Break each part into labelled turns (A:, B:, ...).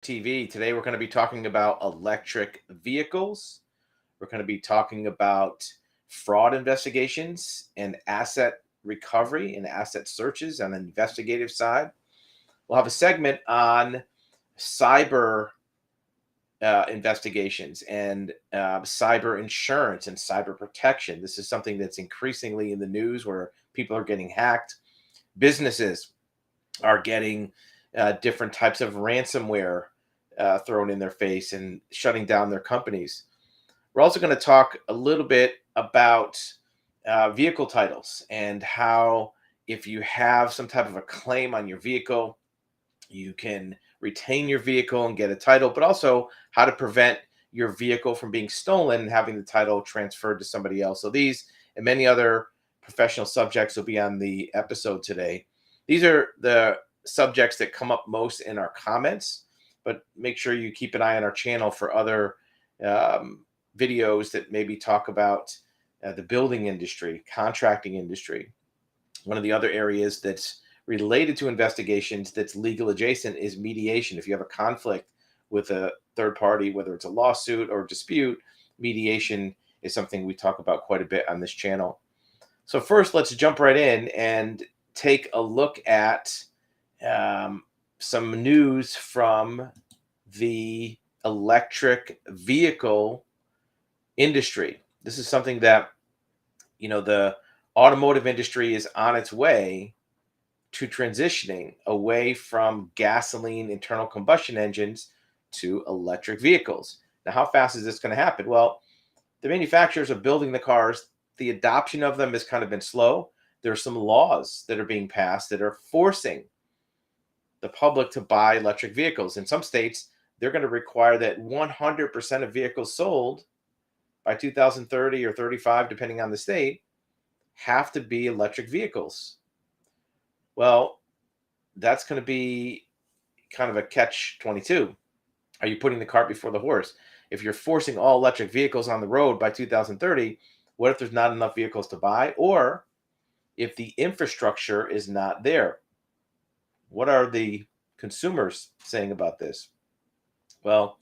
A: TV. Today, we're going to be talking about electric vehicles. We're going to be talking about fraud investigations and asset recovery and asset searches on the investigative side. We'll have a segment on cyber investigations and cyber insurance and cyber protection. This is something that's increasingly in the news where people are getting hacked. Businesses are getting different types of ransomware thrown in their face and shutting down their companies. We're also going to talk a little bit about vehicle titles and how, if you have some type of a claim on your vehicle, you can retain your vehicle and get a title, but also how to prevent your vehicle from being stolen and having the title transferred to somebody else. So these and many other professional subjects will be on the episode today. These are the subjects that come up most in our comments, but make sure you keep an eye on our channel for other videos that maybe talk about the building industry, contracting industry. One of the other areas that's related to investigations that's legal adjacent is mediation. If you have a conflict with a third party, whether it's a lawsuit or dispute, mediation is something we talk about quite a bit on this channel. So first, let's jump right in and take a look at some news from the electric vehicle industry. This is something that, the automotive industry is on its way to transitioning away from gasoline internal combustion engines to electric vehicles. Now, how fast is this going to happen? Well, the manufacturers are building the cars. The adoption of them has kind of been slow. There are some laws that are being passed that are forcing the public to buy electric vehicles. In some states, they're going to require that 100% of vehicles sold by 2030 or 35, depending on the state, have to be electric vehicles. Well, that's going to be kind of a catch-22. Are you putting the cart before the horse? If you're forcing all electric vehicles on the road by 2030, what if there's not enough vehicles to buy? Or if the infrastructure is not there? What are the consumers saying about this? Well,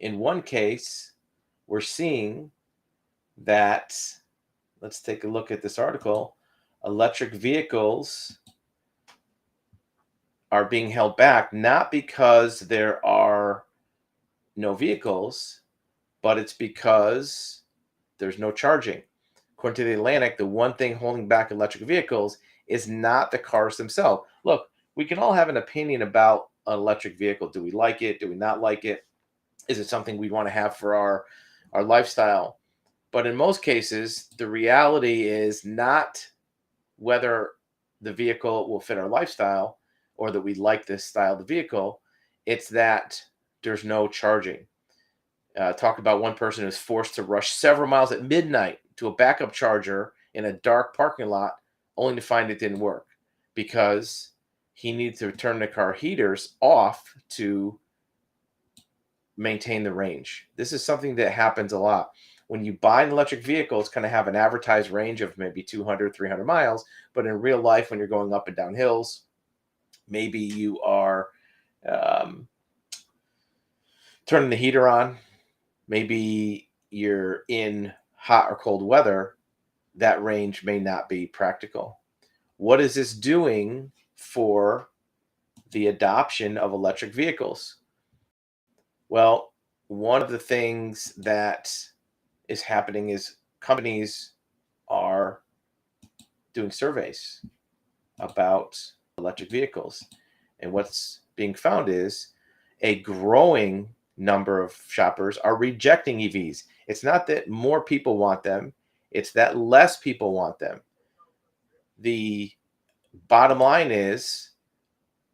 A: in one case, we're seeing that, let's take a look at this article, electric vehicles are being held back, not because there are no vehicles, but it's because there's no charging. According to the Atlantic, the one thing holding back electric vehicles is not the cars themselves. Look, we can all have an opinion about an electric vehicle. Do we like it? Do we not like it? Is it something we want to have for our lifestyle? But in most cases, the reality is not whether the vehicle will fit our lifestyle or that we like this style of vehicle. It's that there's no charging. Talk about one person who's forced to rush several miles at midnight to a backup charger in a dark parking lot only to find it didn't work because he needed to turn the car heaters off to maintain the range. This is something that happens a lot. When you buy an electric vehicle, it's going to have an advertised range of maybe 200, 300 miles. But in real life, when you're going up and down hills, maybe you are turning the heater on. Maybe you're in hot or cold weather. That range may not be practical. What is this doing for the adoption of electric vehicles? Well, one of the things that is happening is companies are doing surveys about electric vehicles. And what's being found is a growing number of shoppers are rejecting EVs. It's not that more people want them, it's that less people want them. The bottom line is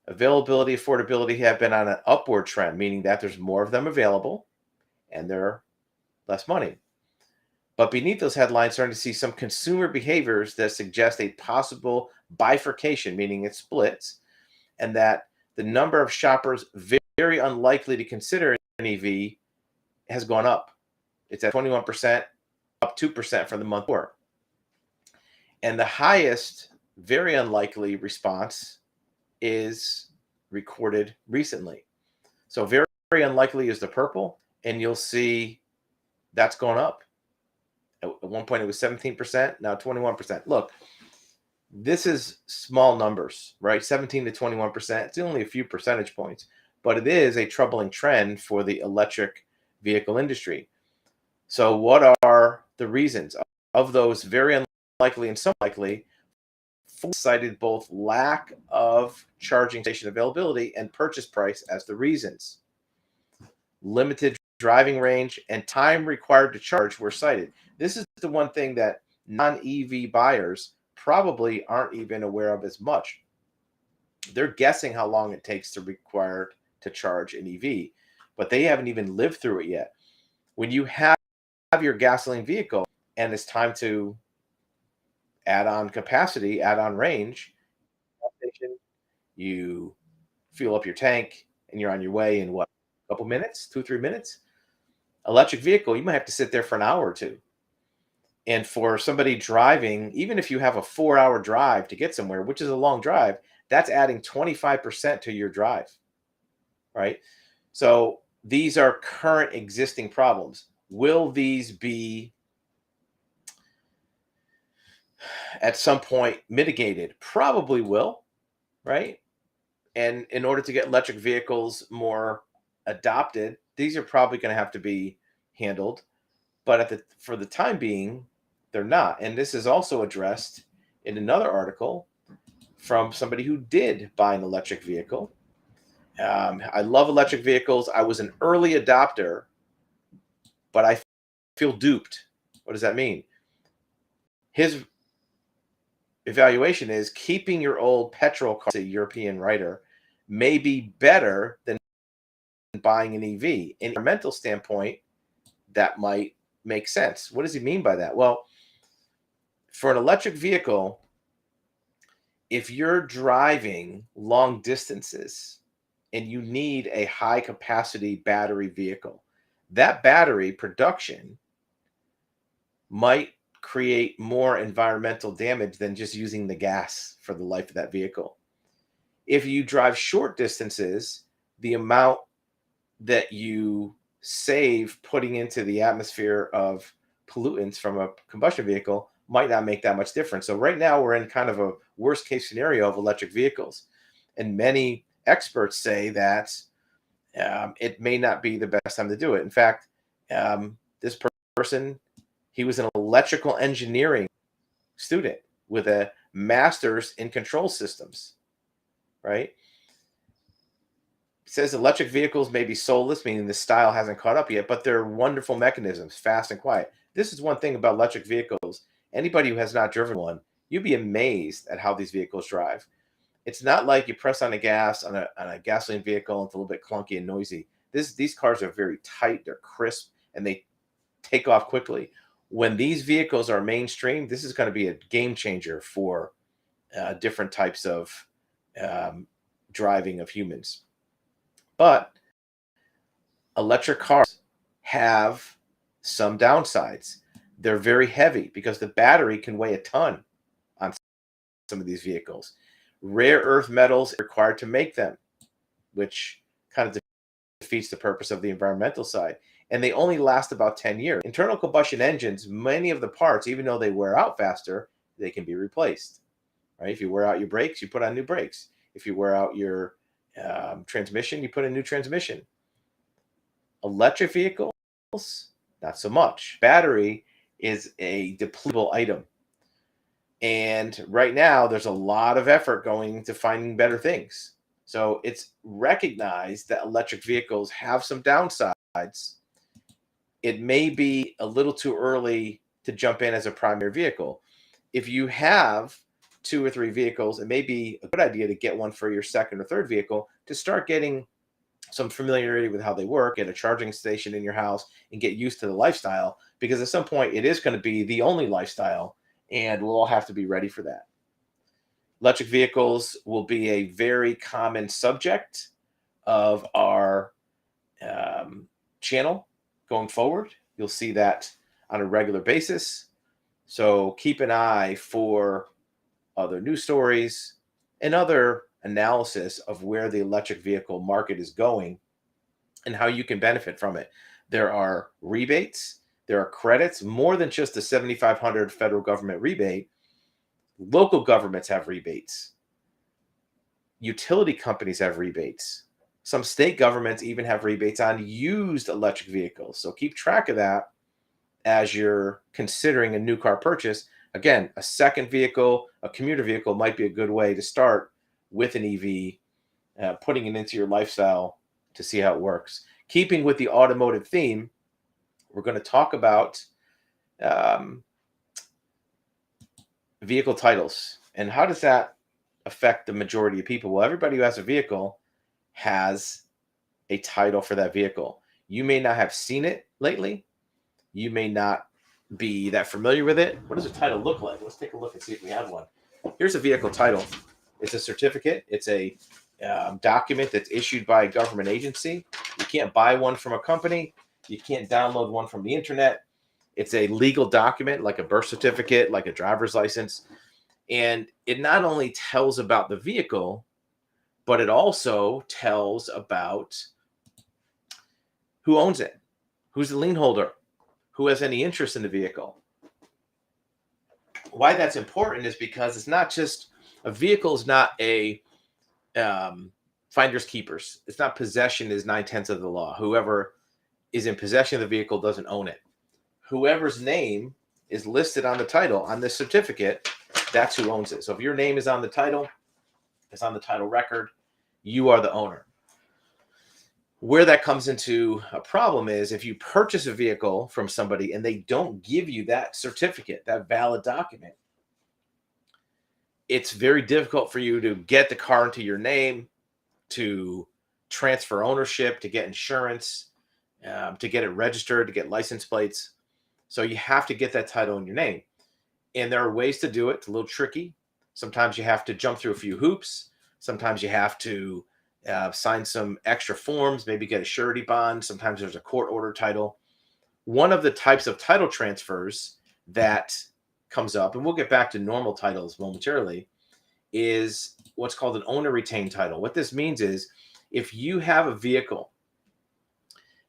A: availability, affordability have been on an upward trend, meaning that there's more of them available and they're less money. But beneath those headlines, starting to see some consumer behaviors that suggest a possible bifurcation, meaning it splits, and that the number of shoppers very unlikely to consider an EV has gone up. It's at 21%, up 2% from the month before. And the highest, very unlikely response is recorded recently. So very very unlikely is the purple, and you'll see that's going up. At one point, it was 17%, now 21%. Look, this is small numbers, right? 17 to 21%. It's only a few percentage points, but it is a troubling trend for the electric vehicle industry. So, what are the reasons of those very unlikely and some likely? Cited both lack of charging station availability and purchase price as the reasons. Limited driving range and time required to charge were cited. This is the one thing that non-EV buyers probably aren't even aware of as much. They're guessing how long it takes to require to charge an EV, but they haven't even lived through it yet. When you have your gasoline vehicle and it's time to add on capacity, add on range, you fuel up your tank, and you're on your way in what, a couple minutes, 2 3 minutes. Electric vehicle, you might have to sit there for an hour or two. And for somebody driving, even if you have a 4-hour drive to get somewhere, which is a long drive, that's adding 25% to your drive, right? So these are current existing problems. Will these be at some point mitigated? Probably will, right? And in order to get electric vehicles more adopted, these are probably going to have to be handled. But for the time being, they're not. And this is also addressed in another article from somebody who did buy an electric vehicle. I love electric vehicles. I was an early adopter, but I feel duped. What does that mean? His evaluation is keeping your old petrol car, a European writer, may be better than buying an EV. In an environmental standpoint, that might make sense. What does he mean by that? Well, for an electric vehicle, if you're driving long distances and you need a high capacity battery vehicle, that battery production might create more environmental damage than just using the gas for the life of that vehicle. If you drive short distances, the amount that you save putting into the atmosphere of pollutants from a combustion vehicle might not make that much difference. So right now we're in kind of a worst case scenario of electric vehicles, and many experts say that it may not be the best time to do it. In fact, this person, he was an electrical engineering student with a master's in control systems, right? It says electric vehicles may be soulless, meaning the style hasn't caught up yet, but they're wonderful mechanisms, fast and quiet. This is one thing about electric vehicles. Anybody who has not driven one, you'd be amazed at how these vehicles drive. It's not like you press on the gas on a gasoline vehicle and it's a little bit clunky and noisy. These cars are very tight, they're crisp, and they take off quickly. When these vehicles are mainstream, this is going to be a game changer for different types of driving of humans. But electric cars have some downsides. They're very heavy because the battery can weigh a ton on some of these vehicles. Rare earth metals are required to make them, which kind of defeats the purpose of the environmental side. And they only last about 10 years. Internal combustion engines, many of the parts, even though they wear out faster, they can be replaced. Right? If you wear out your brakes, you put on new brakes. If you wear out your transmission, you put a new transmission. Electric vehicles, not so much. Battery is a depletable item. And right now, there's a lot of effort going into finding better things. So it's recognized that electric vehicles have some downsides. It may be a little too early to jump in as a primary vehicle. If you have 2 or 3 vehicles, it may be a good idea to get one for your second or third vehicle to start getting some familiarity with how they work, get a charging station in your house, and get used to the lifestyle, because at some point it is going to be the only lifestyle, and we'll all have to be ready for that. Electric vehicles will be a very common subject of our channel going forward. You'll see that on a regular basis. So keep an eye for other news stories and other analysis of where the electric vehicle market is going and how you can benefit from it. There are rebates, there are credits, more than just the 7,500 federal government rebate. Local governments have rebates. Utility companies have rebates. Some state governments even have rebates on used electric vehicles. So keep track of that as you're considering a new car purchase. Again, a second vehicle, a commuter vehicle might be a good way to start with an EV, putting it into your lifestyle to see how it works. Keeping with the automotive theme, we're going to talk about um, vehicle titles. And how does that affect the majority of people? Well, everybody who has a vehicle has a title for that vehicle. You may not have seen it lately. You may not be that familiar with it. What does a title look like? Let's take a look and see if we have one. Here's a vehicle title. It's a certificate. It's a document that's issued by a government agency. You can't buy one from a company. You can't download one from the internet. It's a legal document like a birth certificate, like a driver's license. And it not only tells about the vehicle, but it also tells about who owns it, who's the lien holder, who has any interest in the vehicle. Why that's important is because it's not just a vehicle is not a finders keepers. It's not possession is 9/10 of the law. Whoever is in possession of the vehicle doesn't own it. Whoever's name is listed on the title on this certificate, that's who owns it. So if your name is on the title, it's on the title record, you are the owner. Where that comes into a problem is if you purchase a vehicle from somebody and they don't give you that certificate, that valid document, it's very difficult for you to get the car into your name, to transfer ownership, to get insurance, to get it registered, to get license plates. So you have to get that title in your name. And there are ways to do it. It's a little tricky. Sometimes you have to jump through a few hoops. Sometimes you have to sign some extra forms, maybe get a surety bond. Sometimes there's a court order title. One of the types of title transfers that comes up, and we'll get back to normal titles momentarily, is what's called an owner retained title. What this means is if you have a vehicle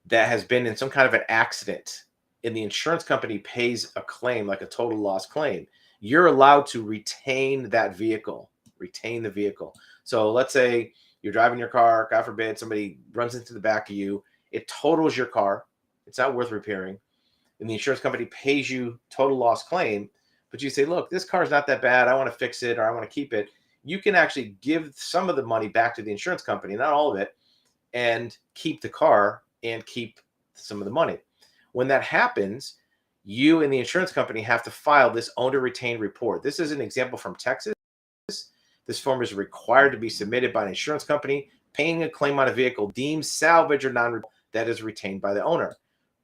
A: that has been in some kind of an accident and the insurance company pays a claim, like a total loss claim, you're allowed to retain that vehicle, retain the vehicle. So let's say you're driving your car, God forbid, somebody runs into the back of you, it totals your car, it's not worth repairing, and the insurance company pays you total loss claim, but you say, look, this car is not that bad, I want to fix it or I want to keep it. You can actually give some of the money back to the insurance company, not all of it, and keep the car and keep some of the money. When that happens, you and the insurance company have to file this owner retained report. This is an example from Texas. This form is required to be submitted by an insurance company paying a claim on a vehicle deemed salvage or non that is retained by the owner.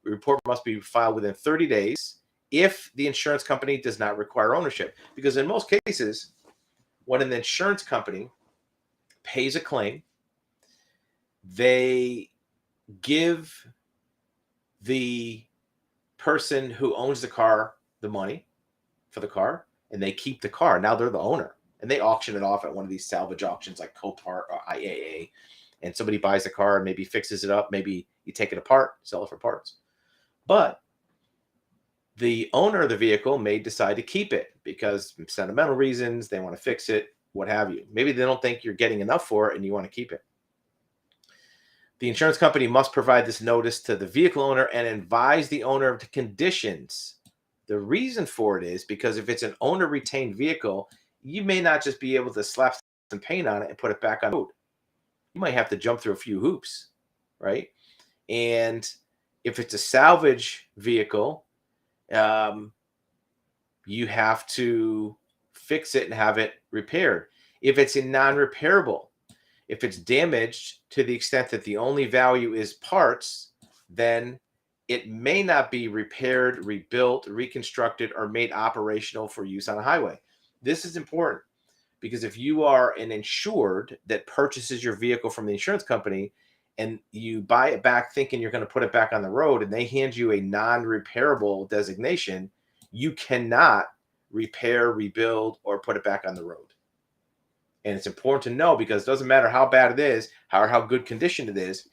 A: The report must be filed within 30 days if the insurance company does not require ownership. Because in most cases, when an insurance company pays a claim, they give the person who owns the car the money for the car, and they keep the car. Now they're the owner, and they auction it off at one of these salvage auctions like Copart or IAA, and somebody buys the car and maybe fixes it up. Maybe you take it apart, sell it for parts. But the owner of the vehicle may decide to keep it because sentimental reasons, they want to fix it, what have you. Maybe they don't think you're getting enough for it and you want to keep it. The insurance company must provide this notice to the vehicle owner and advise the owner of the conditions. The reason for it is because if it's an owner retained vehicle, you may not just be able to slap some paint on it and put it back on the road. You might have to jump through a few hoops, right? And if it's a salvage vehicle, you have to fix it and have it repaired. If it's a non-repairable, if it's damaged to the extent that the only value is parts, then it may not be repaired, rebuilt, reconstructed, or made operational for use on a highway. This is important because if you are an insured that purchases your vehicle from the insurance company and you buy it back thinking you're going to put it back on the road and they hand you a non-repairable designation, you cannot repair, rebuild, or put it back on the road. And it's important to know because it doesn't matter how bad it is, how good condition it is.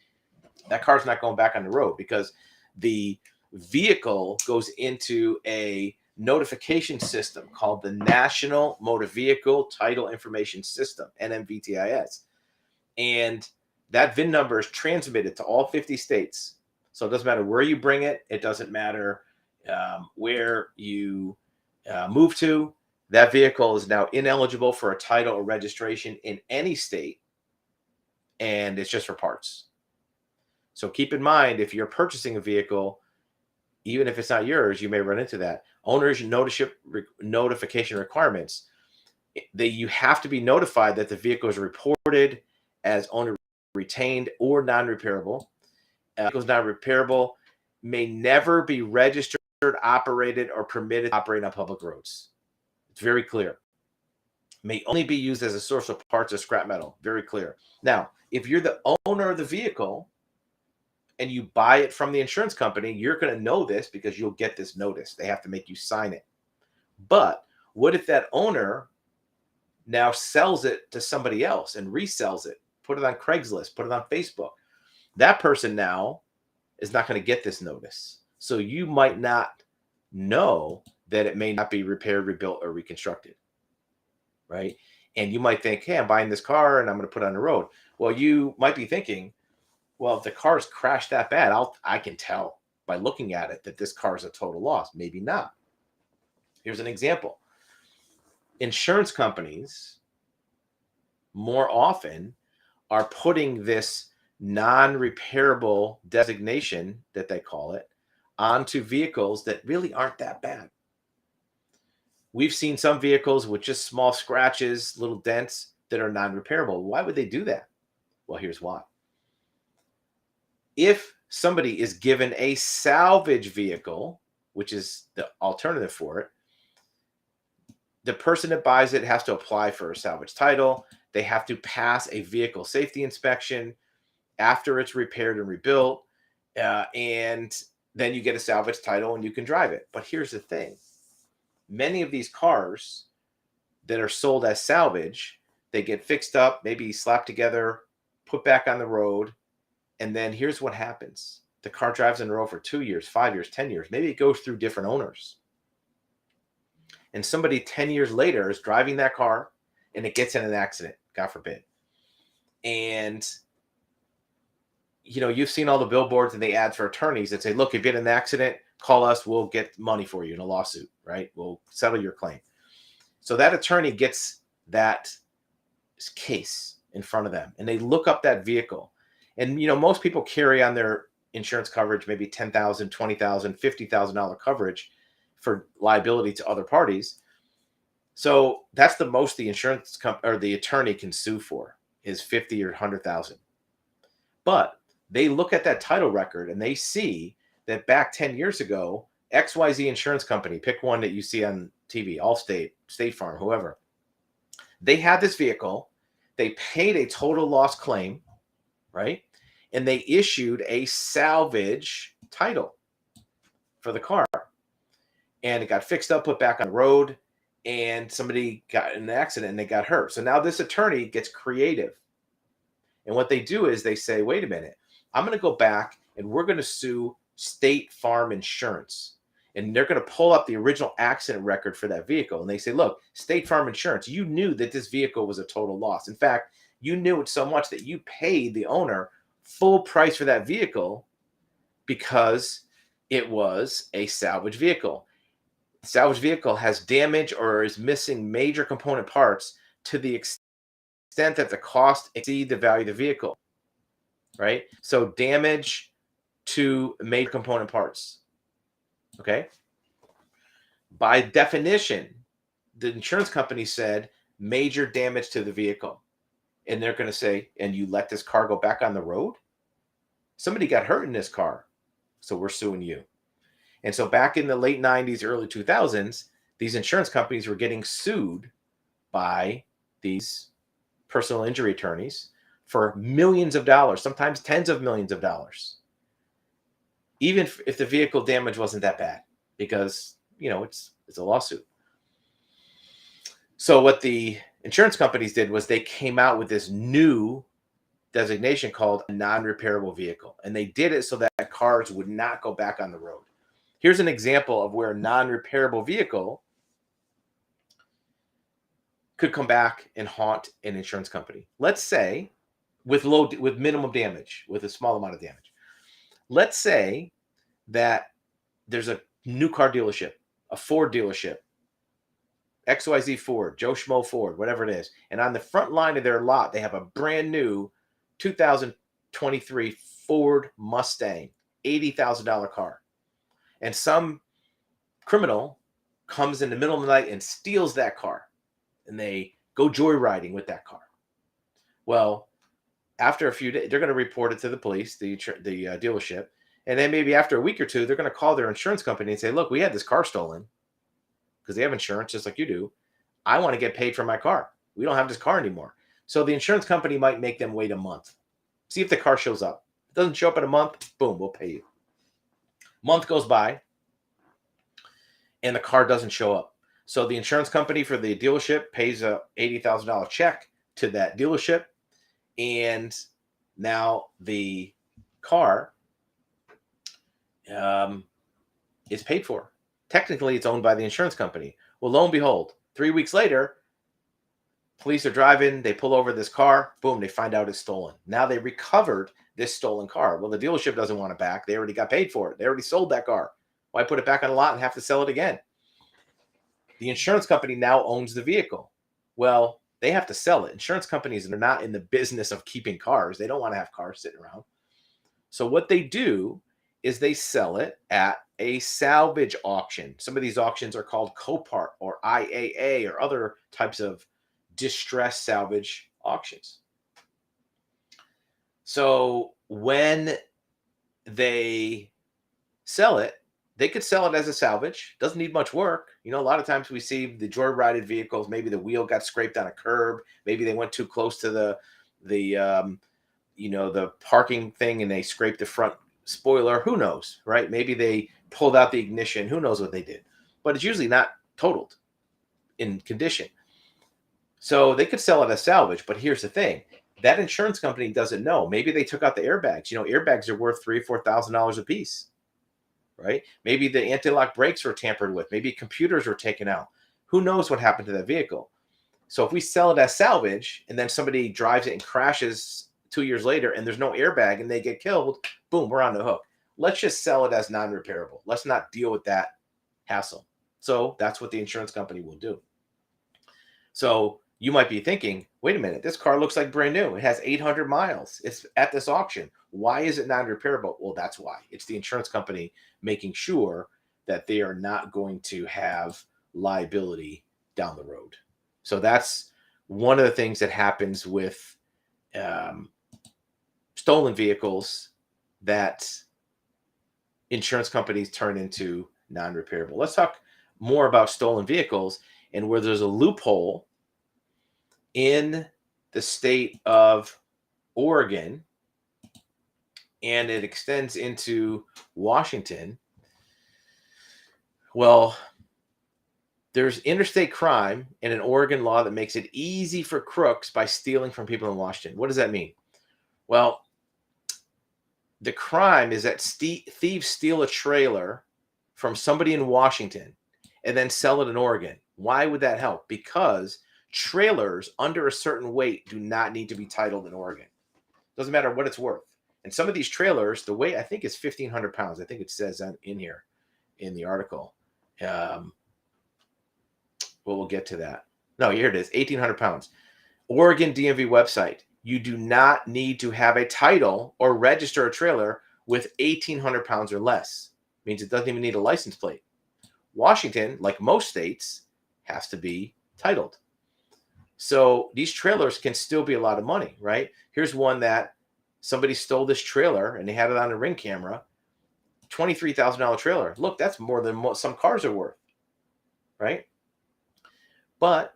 A: that car's not going back on the road because the vehicle goes into a notification system called the National Motor Vehicle Title Information System, NMVTIS. And that VIN number is transmitted to all 50 states. So it doesn't matter where you bring it. It doesn't matter where you move to. That vehicle is now ineligible for a title or registration in any state, and it's just for parts. So keep in mind, if you're purchasing a vehicle, even if it's not yours, you may run into that. Owner's notification requirements. You have to be notified that the vehicle is reported as owner retained or non-repairable. Vehicles non-repairable may never be registered, operated, or permitted to operate on public roads. It's very clear. May only be used as a source of parts or scrap metal. Very clear. Now, if you're the owner of the vehicle and you buy it from the insurance company, you're going to know this because you'll get this notice. They have to make you sign it. But what if that owner now sells it to somebody else and resells it, put it on Craigslist, put it on Facebook? That person now is not going to get this notice. So you might not know that it may not be repaired, rebuilt, or reconstructed, right? And you might think, hey, I'm buying this car and I'm going to put it on the road. Well, you might be thinking, well, if the car's crashed that bad, I can tell by looking at it that this car is a total loss. Maybe not. Here's an example. Insurance companies more often are putting this non-repairable designation, that they call it, onto vehicles that really aren't that bad. We've seen some vehicles with just small scratches, little dents that are non-repairable. Why would they do that? Well, here's why. If somebody is given a salvage vehicle, which is the alternative for it, the person that buys it has to apply for a salvage title. They have to pass a vehicle safety inspection after it's repaired and rebuilt, and then you get a salvage title and you can drive it. But here's the thing. Many of these cars that are sold as salvage, they get fixed up, maybe slapped together, put back on the road, and then here's what happens. The car drives on the road for 2 years, 5 years, 10 years. Maybe it goes through different owners. And somebody 10 years later is driving that car and it gets in an accident, God forbid. And you've seen all the billboards and the ads for attorneys that say, look, if you get in an accident, call us, we'll get money for you in a lawsuit, right? We'll settle your claim. So that attorney gets that case in front of them and they look up that vehicle. And, most people carry on their insurance coverage, maybe $10,000, $20,000, $50,000 coverage for liability to other parties. So that's the most the insurance or the attorney can sue for is $50,000 or $100,000. But they look at that title record and they see that back 10 years ago, XYZ insurance company, pick one that you see on TV, Allstate, State Farm, whoever, they had this vehicle, they paid a total loss claim, right? And they issued a salvage title for the car. And it got fixed up, put back on the road, and somebody got in an accident and they got hurt. So now this attorney gets creative. And what they do is they say, wait a minute, I'm going to go back and we're going to sue State Farm Insurance. And they're going to pull up the original accident record for that vehicle. And they say, look, State Farm Insurance, you knew that this vehicle was a total loss. In fact, you knew it so much that you paid the owner full price for that vehicle because it was a salvage vehicle. The salvage vehicle has damage or is missing major component parts to the extent that the cost exceed the value of the vehicle, right? So damage to major component parts, okay? By definition, the insurance company said major damage to the vehicle. And they're going to say, and you let this car go back on the road? Somebody got hurt in this car, so we're suing you. And so back in the late 90s, early 2000s, these insurance companies were getting sued by these personal injury attorneys for millions of dollars, sometimes tens of millions of dollars, even if the vehicle damage wasn't that bad, because, it's a lawsuit. So what the insurance companies did was they came out with this new designation called a non-repairable vehicle. And they did it so that cars would not go back on the road. Here's an example of where a non-repairable vehicle could come back and haunt an insurance company. Let's say with minimum damage, with a small amount of damage. Let's say that there's a new car dealership, a Ford dealership, XYZ Ford, Joe Schmo Ford, whatever it is. And on the front line of their lot, they have a brand new 2023 Ford Mustang, $80,000 car. And some criminal comes in the middle of the night and steals that car. And they go joyriding with that car. Well, after a few days, they're going to report it to the police, the dealership. And then maybe after a week or two, they're going to call their insurance company and say, look, we had this car stolen, because they have insurance just like you do. I want to get paid for my car. We don't have this car anymore. So the insurance company might make them wait a month. See if the car shows up. If it doesn't show up in a month, boom, we'll pay you. Month goes by and the car doesn't show up. So the insurance company for the dealership pays a $80,000 check to that dealership. And now the car is paid for. Technically, it's owned by the insurance company. Well, lo and behold, 3 weeks later, police are driving. They pull over this car. Boom, they find out it's stolen. Now they recovered this stolen car. Well, the dealership doesn't want it back. They already got paid for it. They already sold that car. Why put it back on the lot and have to sell it again? The insurance company now owns the vehicle. Well, they have to sell it. Insurance companies are not in the business of keeping cars. They don't want to have cars sitting around. So what they do is they sell it at a salvage auction. Some of these auctions are called Copart or IAA or other types of distress salvage auctions. So when they sell it, they could sell it as a salvage. Doesn't need much work. You know, a lot of times we see the joyrided vehicles, maybe the wheel got scraped on a curb. Maybe they went too close to the parking thing and they scraped the front spoiler. Who knows, right? Maybe they pulled out the ignition. Who knows what they did? But it's usually not totaled in condition. So they could sell it as salvage. But here's the thing. That insurance company doesn't know. Maybe they took out the airbags. You know, airbags are worth $3,000 or $4,000 a piece. Right? Maybe the anti-lock brakes were tampered with. Maybe computers were taken out. Who knows what happened to that vehicle? So if we sell it as salvage and then somebody drives it and crashes 2 years later and there's no airbag and they get killed, boom, we're on the hook. Let's just sell it as non-repairable. Let's not deal with that hassle. So that's what the insurance company will do. So you might be thinking, wait a minute, this car looks like brand new. It has 800 miles. It's at this auction. Why is it non-repairable? Well, that's why. It's the insurance company making sure that they are not going to have liability down the road. So that's one of the things that happens with stolen vehicles that insurance companies turn into non-repairable. Let's talk more about stolen vehicles and where there's a loophole in the state of Oregon, and it extends into Washington. Well, there's interstate crime and an Oregon law that makes it easy for crooks by stealing from people in Washington. What does that mean? Well, the crime is that thieves steal a trailer from somebody in Washington and then sell it in Oregon. Why would that help? Because trailers under a certain weight do not need to be titled in Oregon. Doesn't matter what it's worth. And some of these trailers, the weight I think is 1,500 pounds. I think it says in here in the article. Well, we'll get to that. No, here it is, 1,800 pounds. Oregon DMV website. You do not need to have a title or register a trailer with 1,800 pounds or less. Means it doesn't even need a license plate. Washington, like most states, has to be titled. So these trailers can still be a lot of money, right? Here's one that somebody stole this trailer and they had it on a Ring camera. $23,000 trailer. Look, that's more than some cars are worth, right? But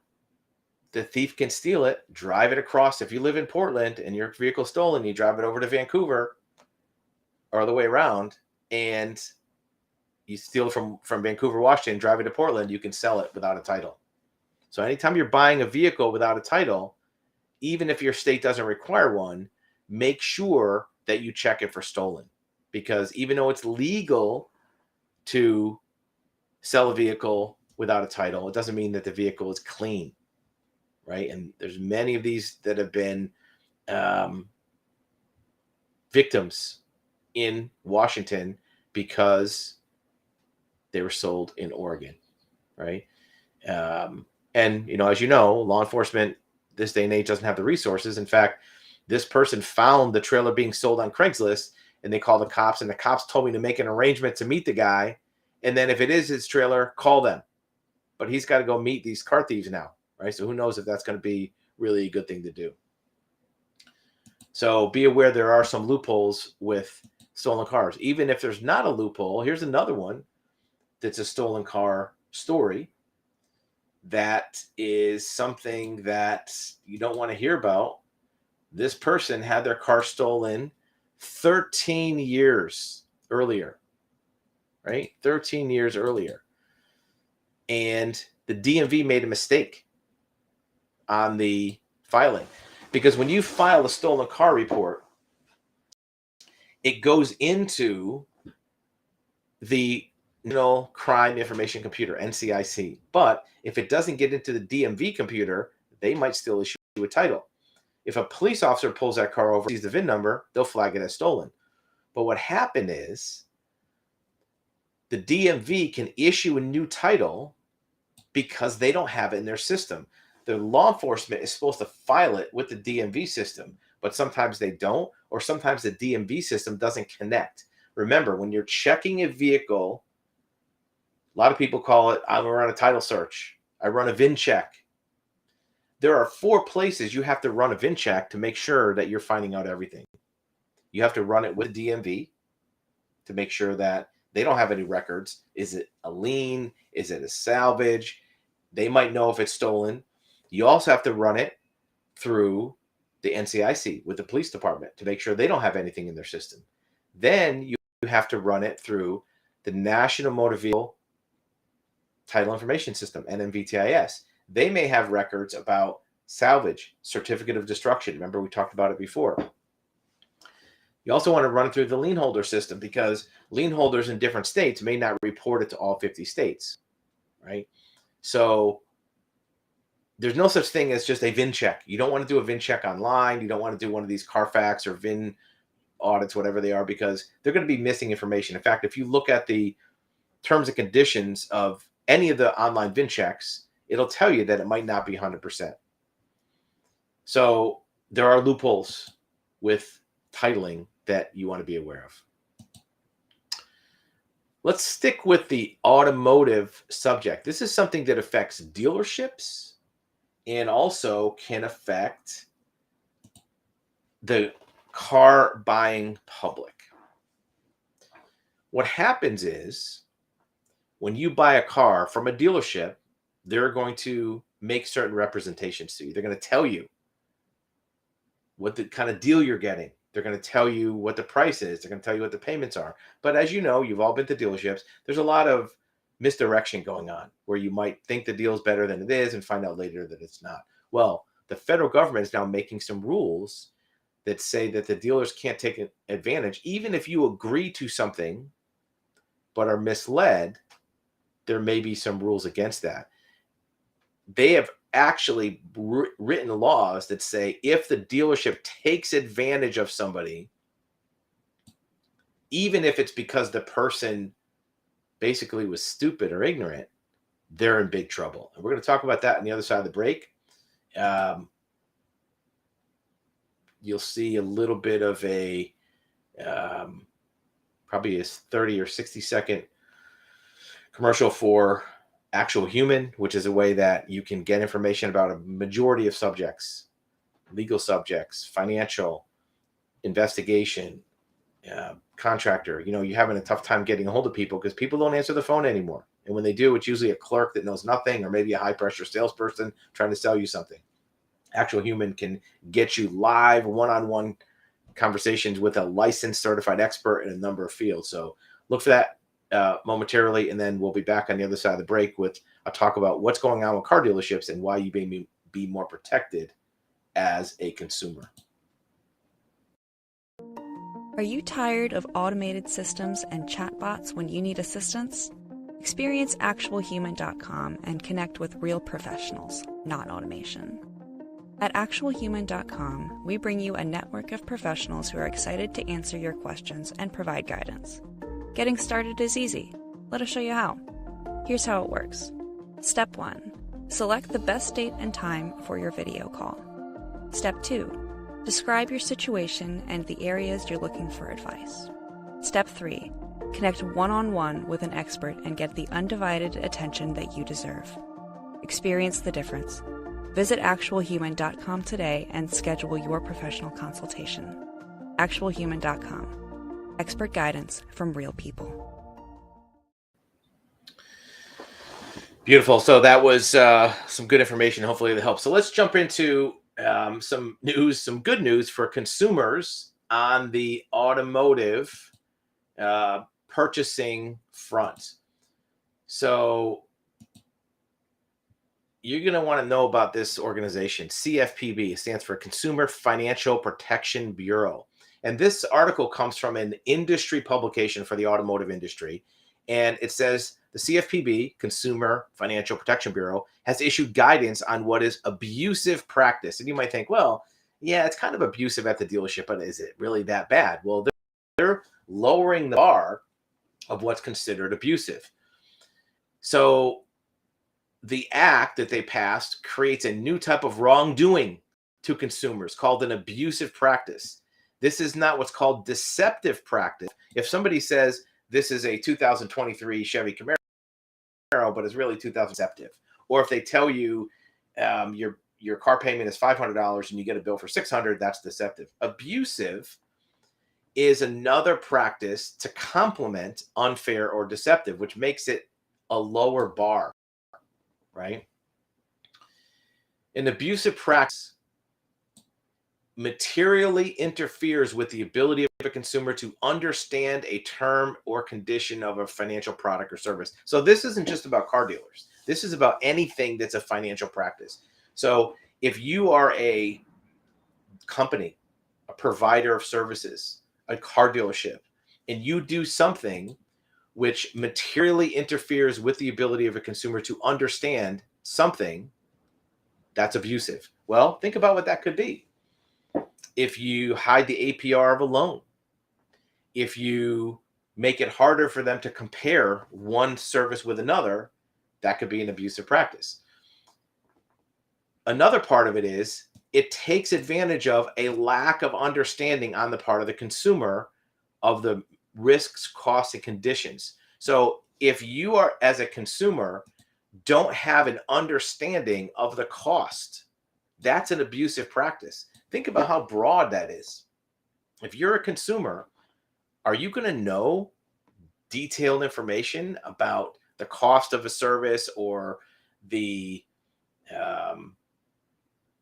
A: the thief can steal it, drive it across. If you live in Portland and your vehicle's stolen, you drive it over to Vancouver or the way around, and you steal it from Vancouver, Washington, drive it to Portland, you can sell it without a title. So anytime you're buying a vehicle without a title, even if your state doesn't require one, make sure that you check it for stolen, because even though it's legal to sell a vehicle without a title, it doesn't mean that the vehicle is clean, right? And there's many of these that have been um, victims in Washington because they were sold in Oregon, right? And as you know, law enforcement this day and age doesn't have the resources. In fact, this person found the trailer being sold on Craigslist, and they called the cops, and the cops told me to make an arrangement to meet the guy, and then if it is his trailer, call them. But he's got to go meet these car thieves now, right? So who knows if that's going to be really a good thing to do. So be aware there are some loopholes with stolen cars. Even if there's not a loophole, here's another one that's a stolen car story that is something that you don't want to hear about. This person had their car stolen 13 years earlier, right? 13 years earlier. And the DMV made a mistake on the filing, because when you file a stolen car report, it goes into the National Crime Information Computer, NCIC. But if it doesn't get into the DMV computer, they might still issue a title. If a police officer pulls that car over, sees the VIN number, they'll flag it as stolen. But what happened is the DMV can issue a new title because they don't have it in their system. The law enforcement is supposed to file it with the DMV system, but sometimes they don't, or sometimes the DMV system doesn't connect. Remember, when you're checking a vehicle, a lot of people call it, I run a title search, I run a VIN check. There are 4 places you have to run a VIN check to make sure that you're finding out everything. You have to run it with DMV to make sure that they don't have any records. Is it a lien? Is it a salvage? They might know if it's stolen. You also have to run it through the NCIC with the police department to make sure they don't have anything in their system. Then you have to run it through the National Motor Vehicle Title Information System, NMVTIS. They may have records about salvage, certificate of destruction. Remember, we talked about it before. You also want to run it through the lien holder system, because lien holders in different states may not report it to all 50 states, right? So there's no such thing as just a VIN check. You don't want to do a VIN check online. You don't want to do one of these Carfax or VIN audits, whatever they are, because they're going to be missing information. In fact, if you look at the terms and conditions of any of the online VIN checks, it'll tell you that it might not be 100%. So there are loopholes with titling that you want to be aware of. Let's stick with the automotive subject. This is something that affects dealerships and also can affect the car buying public. What happens is when you buy a car from a dealership, they're going to make certain representations to you. They're going to tell you what the kind of deal you're getting. They're going to tell you what the price is. They're going to tell you what the payments are. But as you know, you've all been to dealerships. There's a lot of misdirection going on where you might think the deal is better than it is and find out later that it's not. Well, the federal government is now making some rules that say that the dealers can't take advantage. Even if you agree to something but are misled, there may be some rules against that. They have actually written laws that say if the dealership takes advantage of somebody, even if it's because the person basically was stupid or ignorant, they're in big trouble. And we're going to talk about that on the other side of the break. You'll see a little bit of a probably a 30 or 60-second commercial for Actual Human, which is a way that you can get information about a majority of subjects: legal subjects, financial, investigation, contractor. You're having a tough time getting a hold of people because people don't answer the phone anymore. And when they do, it's usually a clerk that knows nothing, or maybe a high-pressure salesperson trying to sell you something. Actual Human can get you live one-on-one conversations with a licensed certified expert in a number of fields. So look for that momentarily, and then we'll be back on the other side of the break with a talk about what's going on with car dealerships and why you may be more protected as a consumer.
B: Are you tired of automated systems and chatbots when you need assistance? Experience actualhuman.com and connect with real professionals, not automation. At actualhuman.com, we bring you a network of professionals who are excited to answer your questions and provide guidance. Getting started is easy. Let us show you how. Here's how it works. Step 1. Select the best date and time for your video call. Step 2. Describe your situation and the areas you're looking for advice. Step 3. Connect one-on-one with an expert and get the undivided attention that you deserve. Experience the difference. Visit actualhuman.com today and schedule your professional consultation. Actualhuman.com. Expert guidance from real people.
A: Beautiful. So that was some good information. Hopefully that helps. So let's jump into some news, some good news for consumers on the automotive purchasing front. So you're going to want to know about this organization, CFPB. It stands for Consumer Financial Protection Bureau. And this article comes from an industry publication for the automotive industry. And it says the CFPB, Consumer Financial Protection Bureau, has issued guidance on what is abusive practice. And you might think, well, yeah, it's kind of abusive at the dealership, but is it really that bad? Well, they're lowering the bar of what's considered abusive. So the act that they passed creates a new type of wrongdoing to consumers called an abusive practice. This is not what's called deceptive practice. If somebody says this is a 2023 Chevy Camaro, but it's really 2000 deceptive, or if they tell you your car payment is $500 and you get a bill for $600, that's deceptive. Abusive is another practice to complement unfair or deceptive, which makes it a lower bar. Right? An abusive practice materially interferes with the ability of a consumer to understand a term or condition of a financial product or service. So this isn't just about car dealers. This is about anything that's a financial practice. So if you are a company, a provider of services, a car dealership, and you do something which materially interferes with the ability of a consumer to understand something, that's abusive. Well, think about what that could be. If you hide the APR of a loan, if you make it harder for them to compare one service with another, that could be an abusive practice. Another part of it is it takes advantage of a lack of understanding on the part of the consumer of the risks, costs, and conditions. So if you are, as a consumer, don't have an understanding of the cost, that's an abusive practice. Think about how broad that is. If you're a consumer, are you going to know detailed information about the cost of a service or the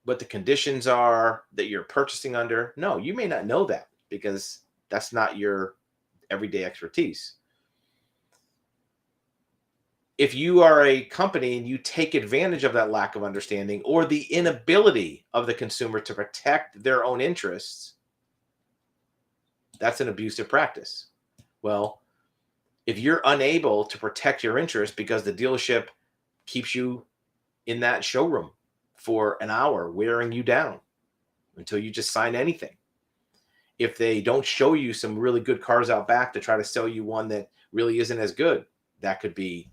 A: what the conditions are that you're purchasing under? No, you may not know that because that's not your everyday expertise. If you are a company and you take advantage of that lack of understanding or the inability of the consumer to protect their own interests, that's an abusive practice. Well, if you're unable to protect your interests because the dealership keeps you in that showroom for an hour, wearing you down until you just sign anything, if they don't show you some really good cars out back to try to sell you one that really isn't as good, that could be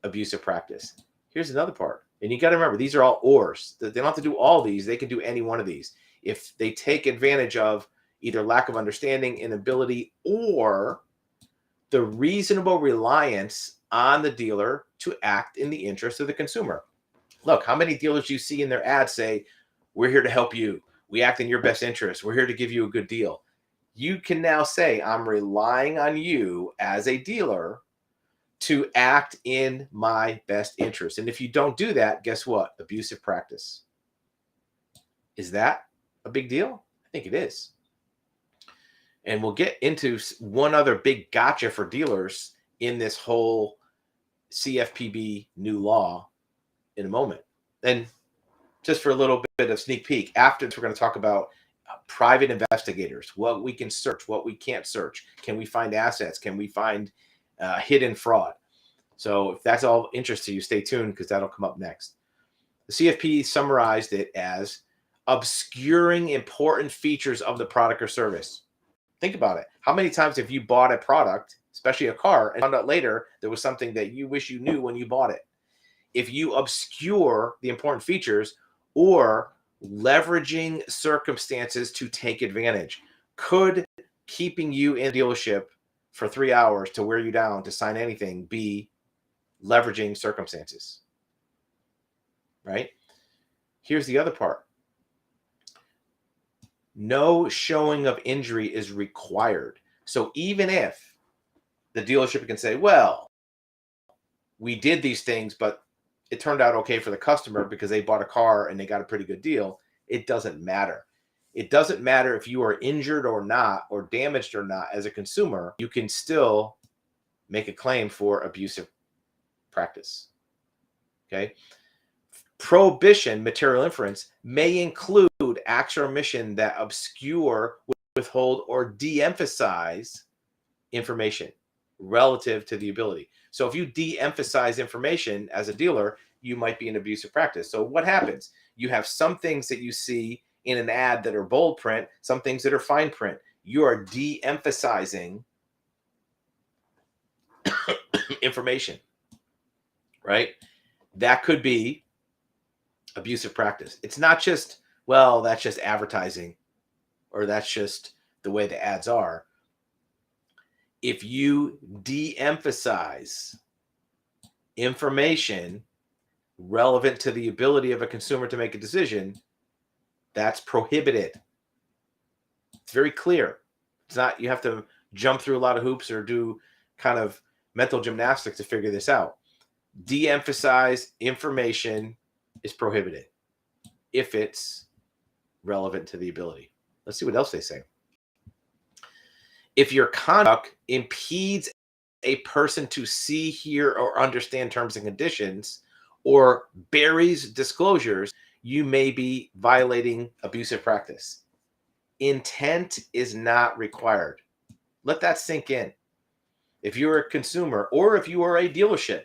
A: abusive practice. Here's another part. And you got to remember, these are all ors. They don't have to do all these. They can do any one of these. If they take advantage of either lack of understanding, inability, or the reasonable reliance on the dealer to act in the interest of the consumer. Look, how many dealers you see in their ads say, we're here to help you. We act in your best interest. We're here to give you a good deal. You can now say, I'm relying on you as a dealer to act in my best interest. And if you don't do that, guess what? Abusive practice. Is that a big deal? I think it is. And we'll get into one other big gotcha for dealers in this whole CFPB new law in a moment. And just for a little bit of sneak peek, after this, we're going to talk about private investigators, what we can search, what we can't search. Can we find assets? Can we find hidden fraud? So if that's all interest to you, stay tuned because that'll come up next. The CFP summarized it as obscuring important features of the product or service. Think about it. How many times have you bought a product, especially a car, and found out later there was something that you wish you knew when you bought it? If you obscure the important features or leveraging circumstances to take advantage, could keeping you in the dealership for 3 hours to wear you down to sign anything be leveraging circumstances? Right? Here's the other part. No showing of injury is required. So even if the dealership can say, well, we did these things, but it turned out okay for the customer because they bought a car and they got a pretty good deal, it doesn't matter. It doesn't matter if you are injured or not, or damaged or not as a consumer, you can still make a claim for abusive practice. Okay. Prohibition, material inference, may include acts or omission that obscure, withhold, or de-emphasize information relative to the ability. So if you de-emphasize information as a dealer, you might be in abusive practice. So what happens? You have some things that you see in an ad that are bold print, some things that are fine print. You are de-emphasizing information, right? That could be abusive practice. It's not just, well, that's just advertising, or that's just the way the ads are. If you de-emphasize information relevant to the ability of a consumer to make a decision, that's prohibited. It's very clear. It's not, you have to jump through a lot of hoops or do kind of mental gymnastics to figure this out. De-emphasize information is prohibited if it's relevant to the ability. Let's see what else they say. If your conduct impedes a person to see, hear, or understand terms and conditions, or buries disclosures, you may be violating abusive practice. Intent is not required. Let that sink in. If you're a consumer, or if you are a dealership,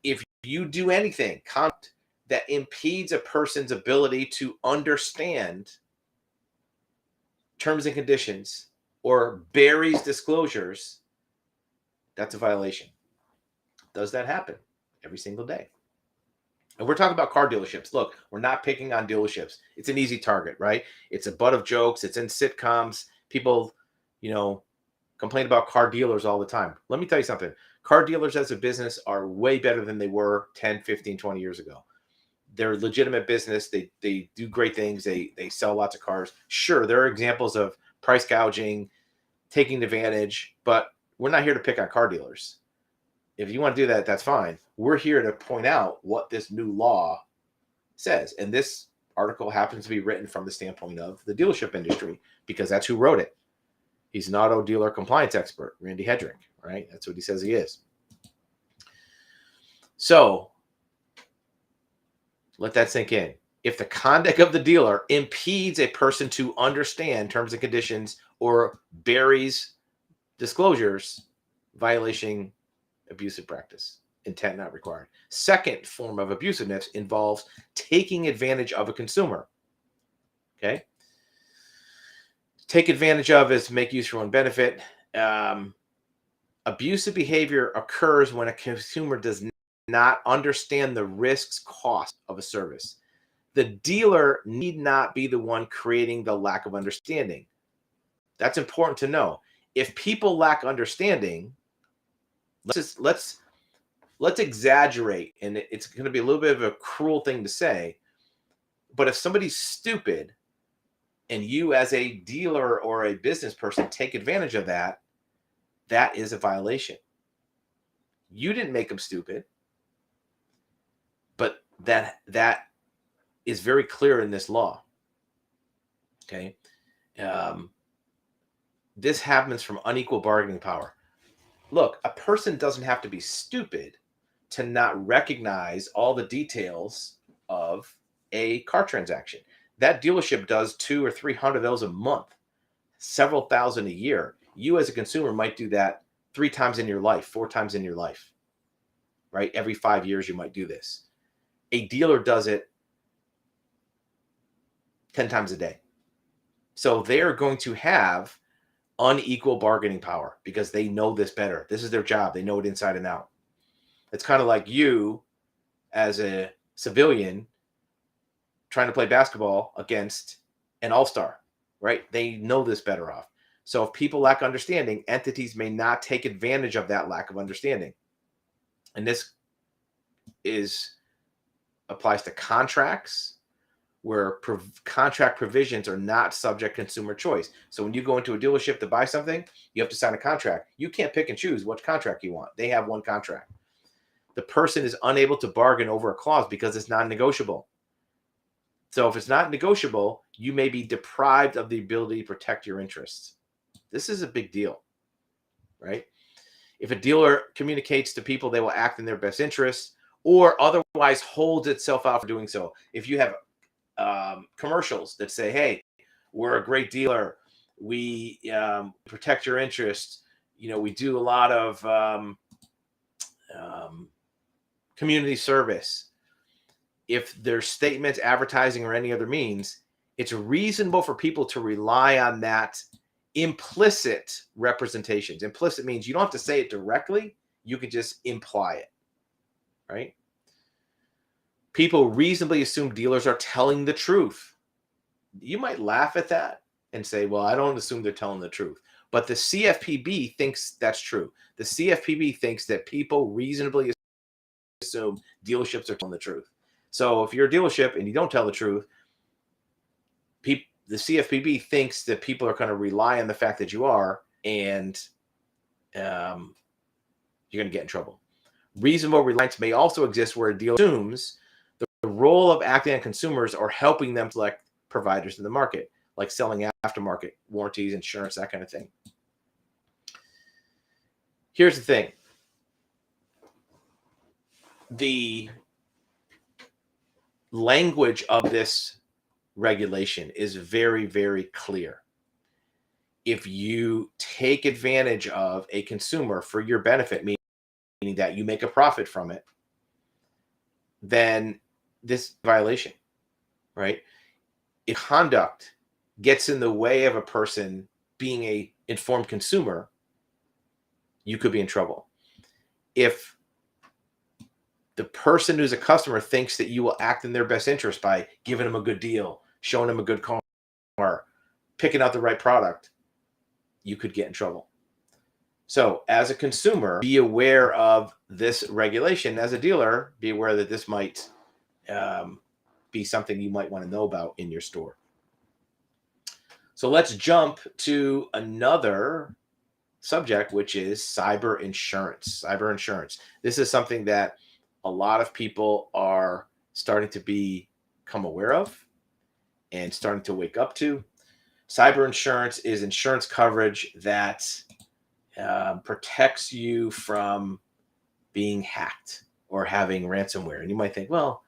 A: if you do anything, conduct that impedes a person's ability to understand terms and conditions or buries disclosures, that's a violation. Does that happen? Every single day. And we're talking about car dealerships. Look, we're not picking on dealerships. It's an easy target, right? It's a butt of jokes. It's in sitcoms. People, complain about car dealers all the time. Let me tell you something. Car dealers as a business are way better than they were 10, 15, 20 years ago. They're a legitimate business. They do great things. They sell lots of cars. Sure, there are examples of price gouging, taking advantage, but we're not here to pick on car dealers. If you want to do that, that's fine. We're here to point out what this new law says. And this article happens to be written from the standpoint of the dealership industry because that's who wrote it. He's an auto dealer compliance expert, Randy Hedrick, right? That's what he says he is. So let that sink in. If the conduct of the dealer impedes a person to understand terms and conditions or buries disclosures, violation, abusive practice, intent not required. Second form of abusiveness involves taking advantage of a consumer. Okay. Take advantage of is make use for own benefit. Abusive behavior occurs when a consumer does not understand the risks, cost of a service. The dealer need not be the one creating the lack of understanding. That's important to know. If people lack understanding, let's exaggerate, and it's going to be a little bit of a cruel thing to say, but if somebody's stupid and you as a dealer or a business person take advantage of that, that is a violation. You didn't make them stupid, but that is very clear in this law. Okay. This happens from unequal bargaining power. Look, a person doesn't have to be stupid to not recognize all the details of a car transaction. That dealership does 2 or 300 of those a month, several thousand a year. You as a consumer might do that 3 times in your life, 4 times in your life, right? Every 5 years, you might do this. A dealer does it 10 times a day. So they're going to have unequal bargaining power because they know this better. This is their job. They know it inside and out. It's kind of like you as a civilian trying to play basketball against an all-star, right? They know this better off. So if people lack understanding, entities may not take advantage of that lack of understanding. And this applies to contracts where contract provisions are not subject to consumer choice. So when you go into a dealership to buy something, you have to sign a contract. You can't pick and choose which contract you want. They have one contract. The person is unable to bargain over a clause because it's non-negotiable. So if it's not negotiable, you may be deprived of the ability to protect your interests. This is a big deal, right? If a dealer communicates to people they will act in their best interests or otherwise holds itself out for doing so. If you have commercials that say, hey, we're a great dealer, we protect your interests, we do a lot of community service. If there's statements, advertising, or any other means, it's reasonable for people to rely on that implicit representations. Implicit means you don't have to say it directly. You can just imply it, right? People reasonably assume dealers are telling the truth. You might laugh at that and say, well, I don't assume they're telling the truth. But the CFPB thinks that's true. The CFPB thinks that people reasonably assume dealerships are telling the truth. So if you're a dealership and you don't tell the truth, the CFPB thinks that people are going to rely on the fact that you are, and you're going to get in trouble. Reasonable reliance may also exist where a dealer assumes the role of acting on consumers or helping them select providers in the market, like selling aftermarket warranties, insurance, that kind of thing. Here's the thing. The language of this regulation is very, very clear. If you take advantage of a consumer for your benefit, meaning that you make a profit from it, then this violation, right? If conduct gets in the way of a person being a informed consumer, you could be in trouble. If the person who's a customer thinks that you will act in their best interest by giving them a good deal, showing them a good car, picking out the right product, you could get in trouble. So as a consumer, be aware of this regulation. As a dealer, be aware that this might be something you might want to know about in your store. So let's jump to another subject, which is cyber insurance. Cyber insurance. This is something that a lot of people are starting to become aware of and starting to wake up to. Cyber insurance is insurance coverage that protects you from being hacked or having ransomware. And you might think, well,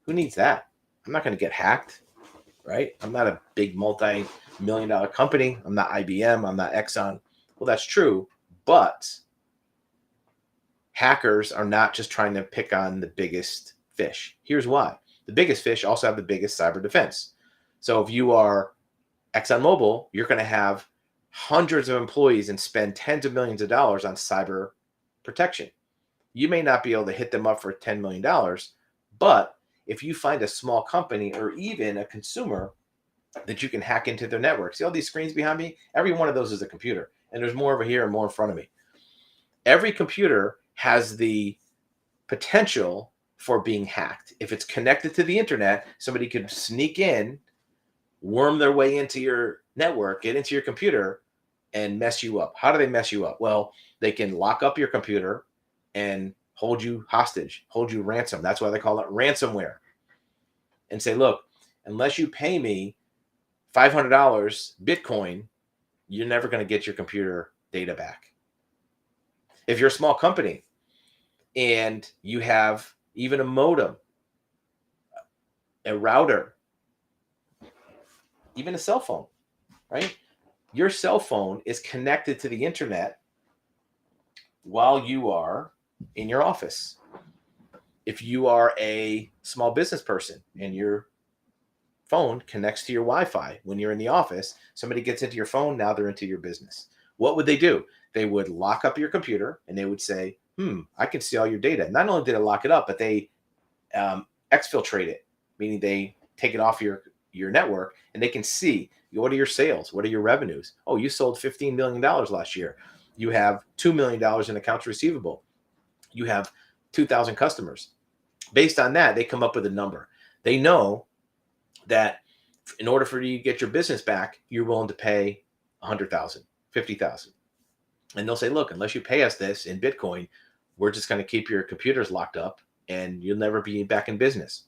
A: who needs that? I'm not going to get hacked, right? I'm not a big multi-million-dollar company. I'm not IBM. I'm not Exxon. Well, that's true, but hackers are not just trying to pick on the biggest fish. Here's why. The biggest fish also have the biggest cyber defense. So if you are ExxonMobil, you're going to have hundreds of employees and spend tens of millions of dollars on cyber protection. You may not be able to hit them up for $10 million, but if you find a small company or even a consumer that you can hack into their network, see all these screens behind me? Every one of those is a computer, and there's more over here and more in front of me. Every computer has the potential for being hacked. If it's connected to the internet, somebody could sneak in, worm their way into your network, get into your computer, and mess you up. How do they mess you up? Well, they can lock up your computer and hold you hostage, hold you ransom. That's why they call it ransomware. And say, look, unless you pay me $500 Bitcoin, you're never going to get your computer data back. If you're a small company and you have even a modem, a router, even a cell phone, right? Your cell phone is connected to the internet while you are in your office. If you are a small business person and your phone connects to your Wi-Fi when you're in the office, somebody gets into your phone, now they're into your business. What would they do? They would lock up your computer and they would say, I can see all your data. Not only did it lock it up, but they exfiltrate it, meaning they take it off your network and they can see what are your sales, what are your revenues. Oh, you sold $15 million last year. You have $2 million in accounts receivable. You have 2,000 customers. Based on that, they come up with a number. They know that in order for you to get your business back, you're willing to pay 100,000, 50,000. And they'll say, look, unless you pay us this in Bitcoin, we're just going to keep your computers locked up and you'll never be back in business.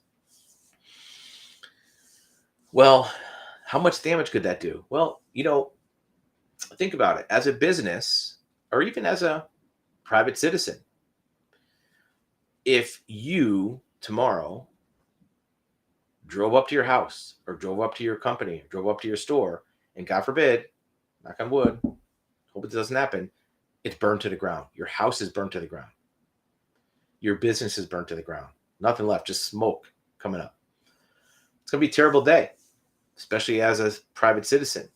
A: Well, how much damage could that do? Well, think about it. As a business or even as a private citizen, if you tomorrow drove up to your house or drove up to your company, or drove up to your store, and God forbid, knock on wood, hope it doesn't happen, it's burned to the ground. Your house is burned to the ground. Your business is burnt to the ground. Nothing left, just smoke coming up. It's going to be a terrible day, especially as a private citizen.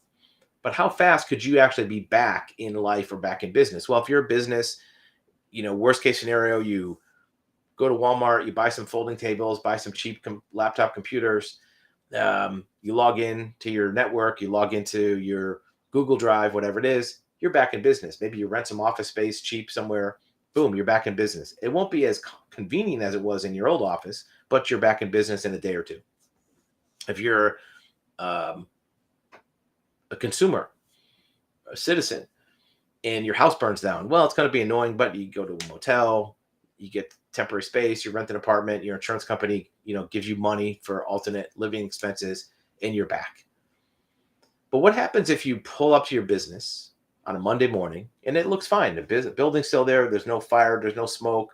A: But how fast could you actually be back in life or back in business? Well, if you're a business, worst case scenario, you go to Walmart, you buy some folding tables, buy some cheap laptop computers, you log in to your network, you log into your Google Drive, whatever it is, you're back in business. Maybe you rent some office space cheap somewhere, boom, you're back in business. It won't be as convenient as it was in your old office, but you're back in business in a day or two. If you're a consumer, a citizen, and your house burns down, well, it's going to be annoying, but you go to a motel, you get temporary space, you rent an apartment, your insurance company, gives you money for alternate living expenses, and you're back. But what happens if you pull up to your business on a Monday morning and it looks fine? The building's still there. There's no fire. There's no smoke,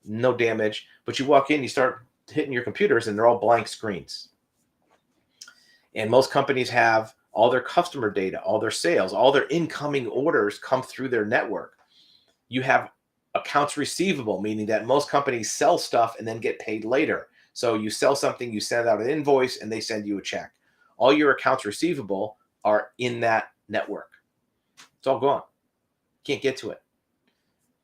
A: no damage. But you walk in, you start hitting your computers and they're all blank screens. And most companies have all their customer data, all their sales, all their incoming orders come through their network. You have accounts receivable, meaning that most companies sell stuff and then get paid later. So you sell something, you send out an invoice, and they send you a check. All your accounts receivable are in that network. It's all gone. Can't get to it.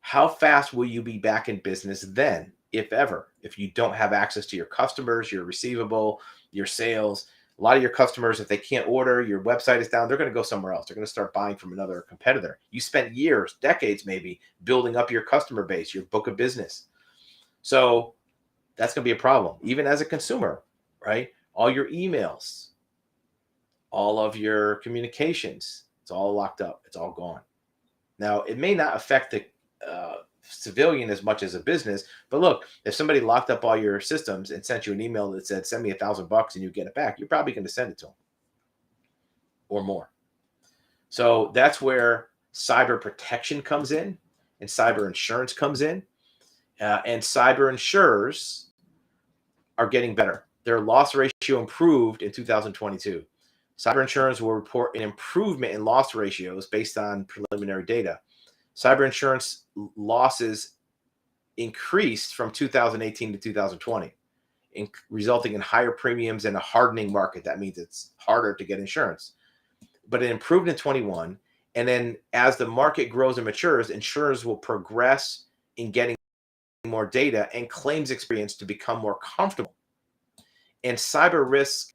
A: How fast will you be back in business then, if ever, if you don't have access to your customers, your receivable, your sales? A lot of your customers, if they can't order, your website is down, they're going to go somewhere else. They're going to start buying from another competitor. You spent years, decades maybe, building up your customer base, your book of business. So that's going to be a problem, even as a consumer, right? All your emails, all of your communications, it's all locked up. It's all gone. Now, it may not affect the civilian as much as a business, but look, if somebody locked up all your systems and sent you an email that said, send me $1,000 and you get it back, you're probably going to send it to them or more. So that's where cyber protection comes in and cyber insurance comes in. And cyber insurers are getting better. Their loss ratio improved in 2022. Cyber insurance will report an improvement in loss ratios based on preliminary data. Cyber insurance losses increased from 2018 to 2020, resulting in higher premiums and a hardening market. That means it's harder to get insurance. But it improved in 21. And then as the market grows and matures, insurers will progress in getting more data and claims experience to become more comfortable. And cyber risk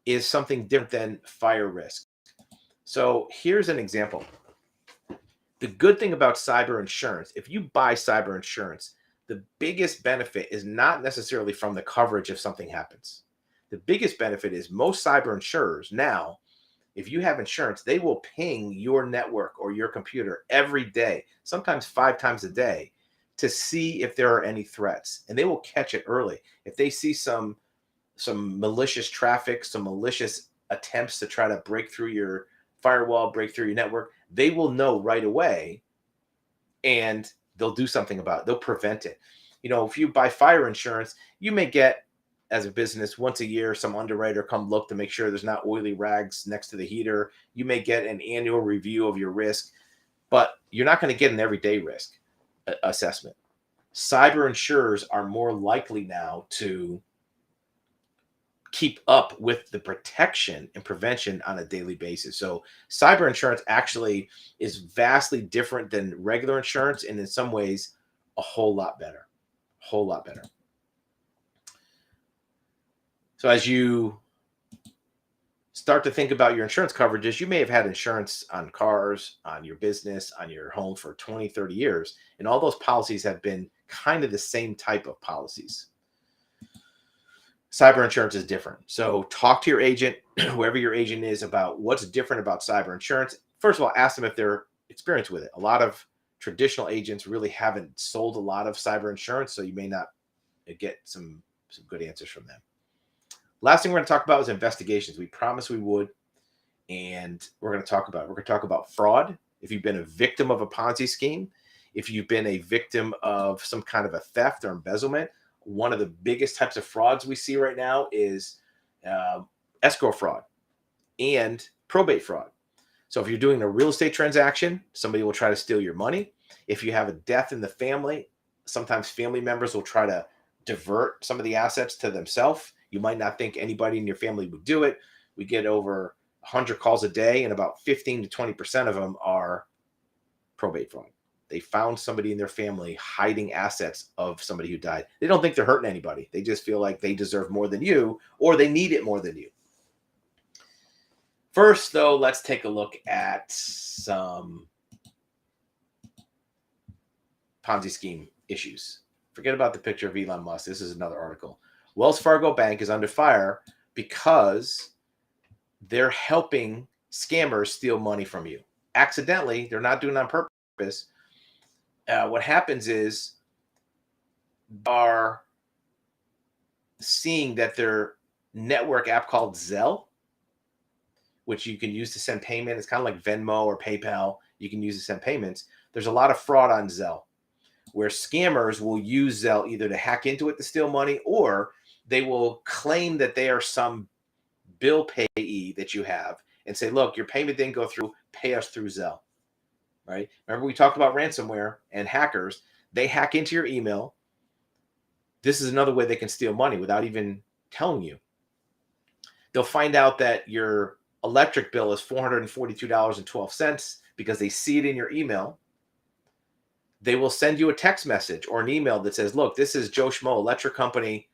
A: is something different than fire risk. So here's an example. The good thing about cyber insurance, if you buy cyber insurance, the biggest benefit is not necessarily from the coverage if something happens. The biggest benefit is most cyber insurers now, if you have insurance, they will ping your network or your computer every day, sometimes 5 times a day, to see if there are any threats. And they will catch it early. If they see some malicious traffic, some malicious attempts to try to break through your firewall, break through your network, they will know right away and they'll do something about it. They'll prevent it. If you buy fire insurance, you may get as a business, once a year, some underwriter come look to make sure there's not oily rags next to the heater. You may get an annual review of your risk, but you're not going to get an everyday risk assessment. Cyber insurers are more likely now to keep up with the protection and prevention on a daily basis. So cyber insurance actually is vastly different than regular insurance, and in some ways a whole lot better. A whole lot better. So as you start to think about your insurance coverages, you may have had insurance on cars, on your business, on your home for 20, 30 years, and all those policies have been kind of the same type of policies. Cyber insurance is different. So talk to your agent, whoever your agent is, about what's different about cyber insurance. First of all, ask them if they're experienced with it. A lot of traditional agents really haven't sold a lot of cyber insurance, so you may not get some good answers from them. Last thing we're going to talk about is investigations. We promised we would, and we're going to talk about fraud. If you've been a victim of a Ponzi scheme, if you've been a victim of some kind of a theft or embezzlement, one of the biggest types of frauds we see right now is escrow fraud and probate fraud. So if you're doing a real estate transaction, somebody will try to steal your money. If you have a death in the family, sometimes family members will try to divert some of the assets to themselves. You might not think anybody in your family would do it. We get over 100 calls a day, and about 15 to 20% of them are probate fraud. They found somebody in their family hiding assets of somebody who died. They don't think they're hurting anybody. They just feel like they deserve more than you, or they need it more than you. First, though, let's take a look at some Ponzi scheme issues. Forget about the picture of Elon Musk. This is another article. Wells Fargo Bank is under fire because they're helping scammers steal money from you. Accidentally, they're not doing it on purpose. What happens is they are seeing that their network app called Zelle, which you can use to send payment. It's kind of like Venmo or PayPal. You can use to send payments. There's a lot of fraud on Zelle, where scammers will use Zelle either to hack into it to steal money, or they will claim that they are some bill payee that you have and say, look, your payment didn't go through, pay us through Zelle. Right? Remember we talked about ransomware and hackers. They hack into your email. This is another way they can steal money without even telling you. They'll find out that your electric bill is $442.12 because they see it in your email. They will send you a text message or an email that says, look, this is Joe Schmo Electric Company.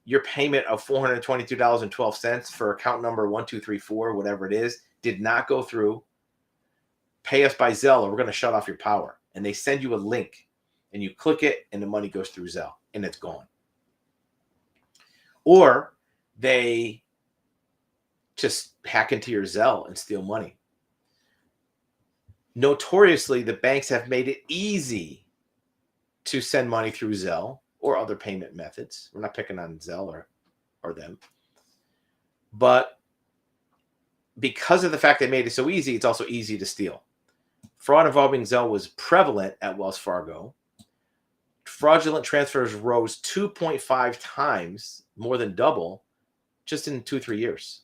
A: Your payment of $422.12 for account number 1234, whatever it is, did not go through. Pay us by Zelle or we're going to shut off your power. And they send you a link and you click it and the money goes through Zelle and it's gone. Or they just hack into your Zelle and steal money. Notoriously, the banks have made it easy to send money through Zelle or other payment methods. We're not picking on Zelle or them. But because of the fact they made it so easy, it's also easy to steal. Fraud involving Zelle was prevalent at Wells Fargo. Fraudulent transfers rose 2.5 times, more than double, just in 2-3 years.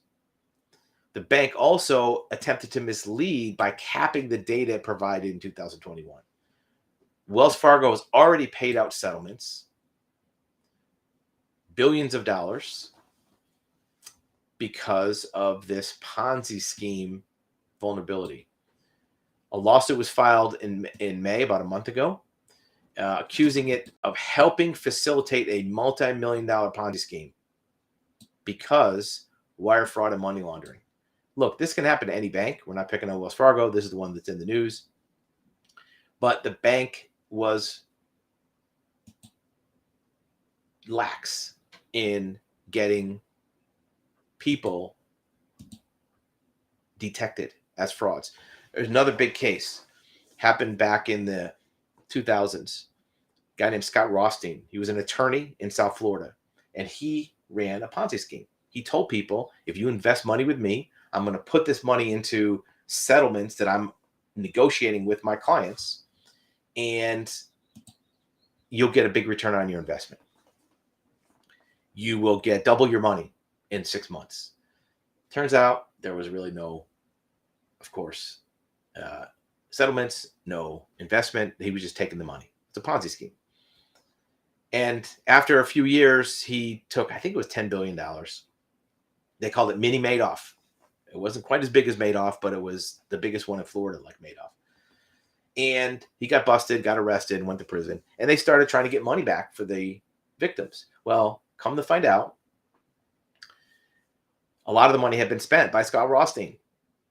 A: The bank also attempted to mislead by capping the data it provided in 2021. Wells Fargo has already paid out settlements, billions of dollars, because of this Ponzi scheme vulnerability. A lawsuit was filed in May, about a month ago, accusing it of helping facilitate a multi-million-dollar Ponzi scheme because wire fraud and money laundering. Look, this can happen to any bank. We're not picking on Wells Fargo. This is the one that's in the news. But the bank was lax in getting people detected as frauds. There's another big case happened back in the 2000s. A guy named Scott Rothstein. He was an attorney in South Florida, and he ran a Ponzi scheme. He told people, if you invest money with me, I'm going to put this money into settlements that I'm negotiating with my clients, and you'll get a big return on your investment. you will get double your money in 6 months. Turns out there was really no, of course, settlements, no investment. He was just taking the money. It's a Ponzi scheme. And after a few years, he took, I think it was $10 billion. They called it Mini Madoff. It wasn't quite as big as Madoff, but it was the biggest one in Florida, like Madoff. And he got busted, got arrested, and went to prison. And they started trying to get money back for the victims. Well, come to find out, a lot of the money had been spent by Scott Rothstein.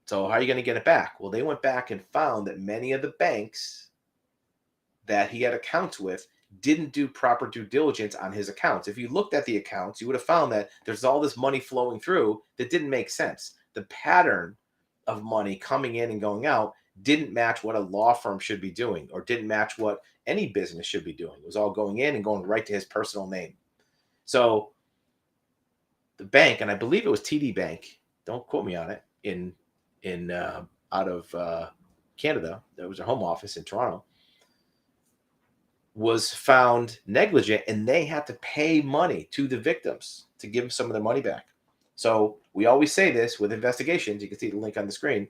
A: So how are you going to get it back? Well, they went back and found that many of the banks that he had accounts with didn't do proper due diligence on his accounts. If you looked at the accounts, you would have found that there's all this money flowing through that didn't make sense. The pattern of money coming in and going out didn't match what a law firm should be doing, or didn't match what any business should be doing. It was all going in and going right to his personal name. So the bank, and I believe it was TD Bank, don't quote me on it, out of Canada, that was their home office in Toronto, was found negligent, and they had to pay money to the victims to give them some of their money back. So we always say this with investigations. You can see the link on the screen.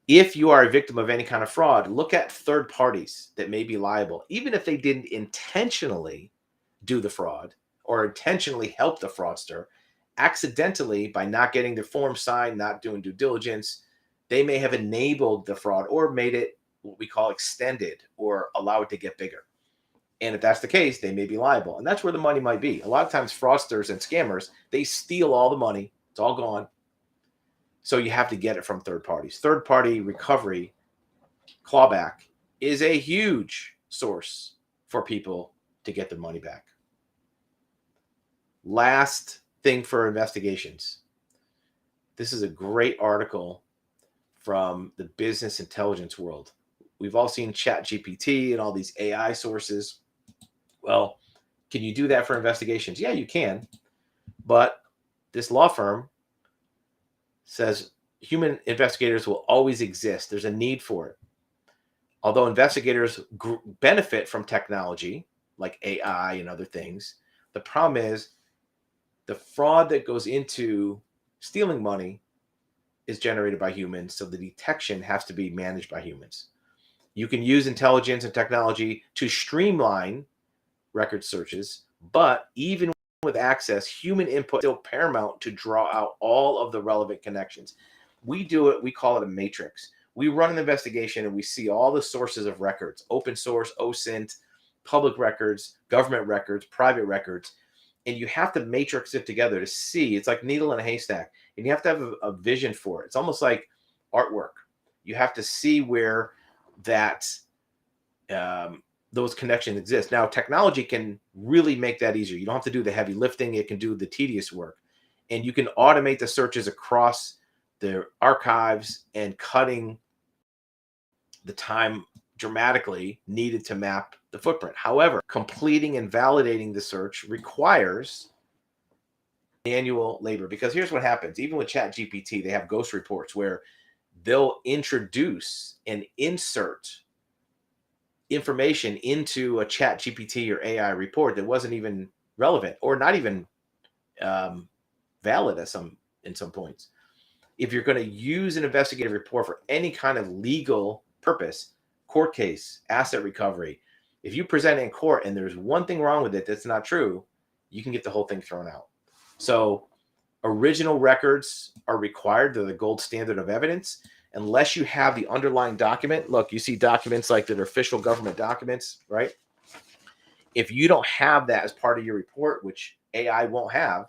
A: If you are a victim of any kind of fraud, look at third parties that may be liable, even if they didn't intentionally do the fraud or intentionally help the fraudster. Accidentally, by not getting the form signed, not doing due diligence, they may have enabled the fraud or made it what we call extended or allow it to get bigger. And if that's the case, they may be liable. And that's where the money might be. A lot of times fraudsters and scammers, they steal all the money. It's all gone. So you have to get it from third parties. Third party recovery, clawback, is a huge source for people to get their money back. Last thing for investigations. This is a great article from the business intelligence world. We've all seen ChatGPT and all these AI sources. Well, can you do that for investigations? Yeah, you can. But this law firm says human investigators will always exist. There's a need for it. Although investigators benefit from technology like AI and other things, the problem is the fraud that goes into stealing money is generated by humans, so the detection has to be managed by humans. You can use intelligence and technology to streamline record searches, but even with access, human input is still paramount to draw out all of the relevant connections. We do it, we call it a matrix. We run an investigation and we see all the sources of records, open source, OSINT, public records, government records, private records, and you have to matrix it together to see. It's like needle in a haystack, and you have to have a vision for it. It's almost like artwork. You have to see where that those connections exist. Now, technology can really make that easier. You don't have to do the heavy lifting. It can do the tedious work. And you can automate the searches across the archives and cutting the time dramatically needed to map the footprint. However, completing and validating the search requires manual labor, because here's what happens. Even with ChatGPT, they have ghost reports where they'll introduce and insert information into a ChatGPT or AI report that wasn't even relevant or not even valid in some points. If you're going to use an investigative report for any kind of legal purpose, court case, asset recovery, if you present it in court and there's one thing wrong with it that's not true, you can get the whole thing thrown out. So original records are required. They're the gold standard of evidence. Unless you have the underlying document, look, you see documents like that are official government documents, right? If you don't have that as part of your report, which AI won't have,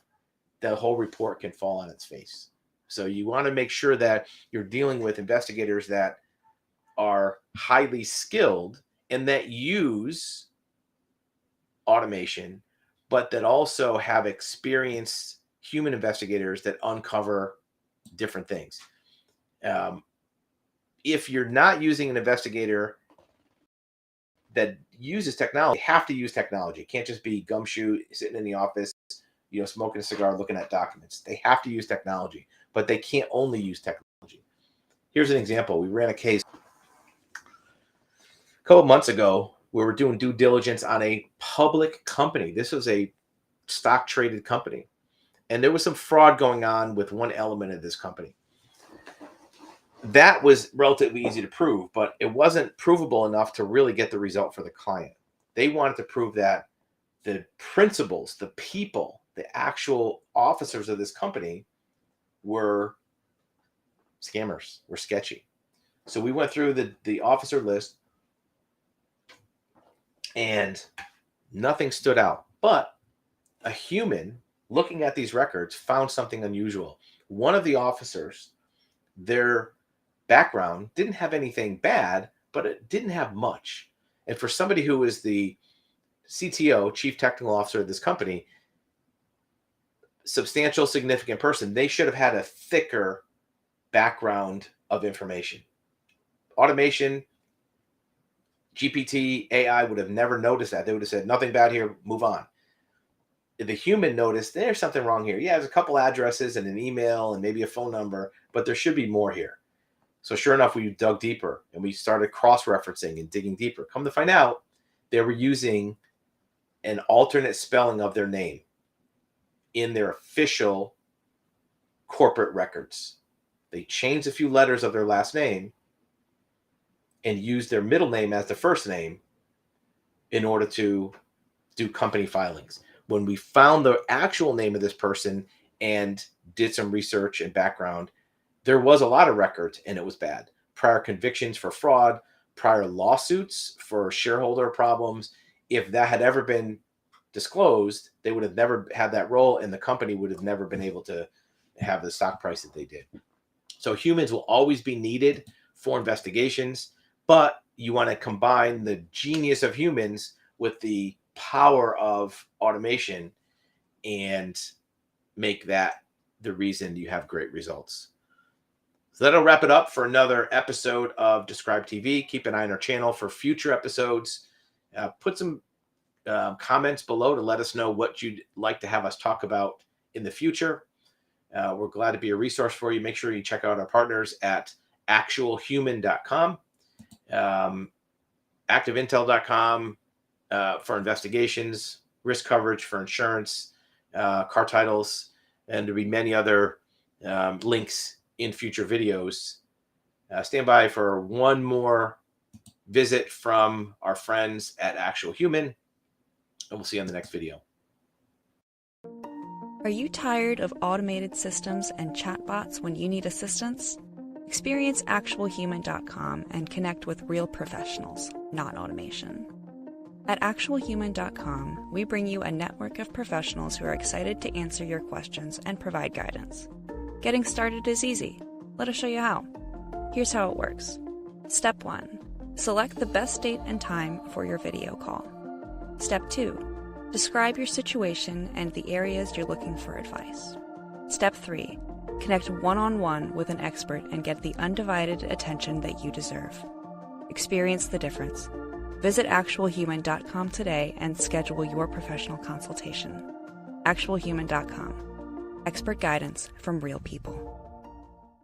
A: the whole report can fall on its face. So you want to make sure that you're dealing with investigators that are highly skilled and that use automation, but that also have experienced human investigators that uncover different things. If you're not using an investigator that uses technology, you have to use technology. It can't just be gumshoe sitting in the office, smoking a cigar, looking at documents. They have to use technology, but they can't only use technology. Here's an example. We ran a case a couple months ago We were doing due diligence on a public company. This was a stock traded company. And there was some fraud going on with one element of this company. That was relatively easy to prove, but it wasn't provable enough to really get the result for the client. They wanted to prove that the principals, the people, the actual officers of this company were scammers, were sketchy. So we went through the officer list and nothing stood out. But a human looking at these records found something unusual. One of the officers, their background didn't have anything bad, but it didn't have much. And for somebody who is the CTO, Chief Technical Officer of this company, substantial, significant person, they should have had a thicker background of information. Automation, GPT, AI would have never noticed that. They would have said, nothing bad here, move on. The human noticed there's something wrong here. Yeah, there's a couple addresses and an email and maybe a phone number, but there should be more here. So sure enough, we dug deeper and we started cross-referencing and digging deeper. Come to find out, they were using an alternate spelling of their name in their official corporate records. They changed a few letters of their last name and used their middle name as the first name in order to do company filings. When we found the actual name of this person and did some research and background, there was a lot of records and it was bad. Prior convictions for fraud, prior lawsuits for shareholder problems. If that had ever been disclosed, they would have never had that role and the company would have never been able to have the stock price that they did. So humans will always be needed for investigations, but you want to combine the genius of humans with the power of automation and make that the reason you have great results. So that'll wrap it up for another episode of Describe TV. Keep an eye on our channel for future episodes. Put some comments below to let us know what you'd like to have us talk about in the future. We're glad to be a resource for you. Make sure you check out our partners at actualhuman.com, activeintel.com for investigations, risk coverage for insurance, car titles, and there'll be many other links in future videos. Stand by for one more visit from our friends at Actual Human, and we'll see you on the next video.
B: Are you tired of automated systems and chatbots when you need assistance? Experience actualhuman.com and connect with real professionals, not automation. At actualhuman.com, we bring you a network of professionals who are excited to answer your questions and provide guidance. Getting started is easy. Let us show you how. Here's how it works. Step 1. Select the best date and time for your video call. Step 2. Describe your situation and the areas you're looking for advice. Step 3. Connect one-on-one with an expert and get the undivided attention that you deserve. Experience the difference. Visit actualhuman.com today and schedule your professional consultation. Actualhuman.com. Expert guidance from real people.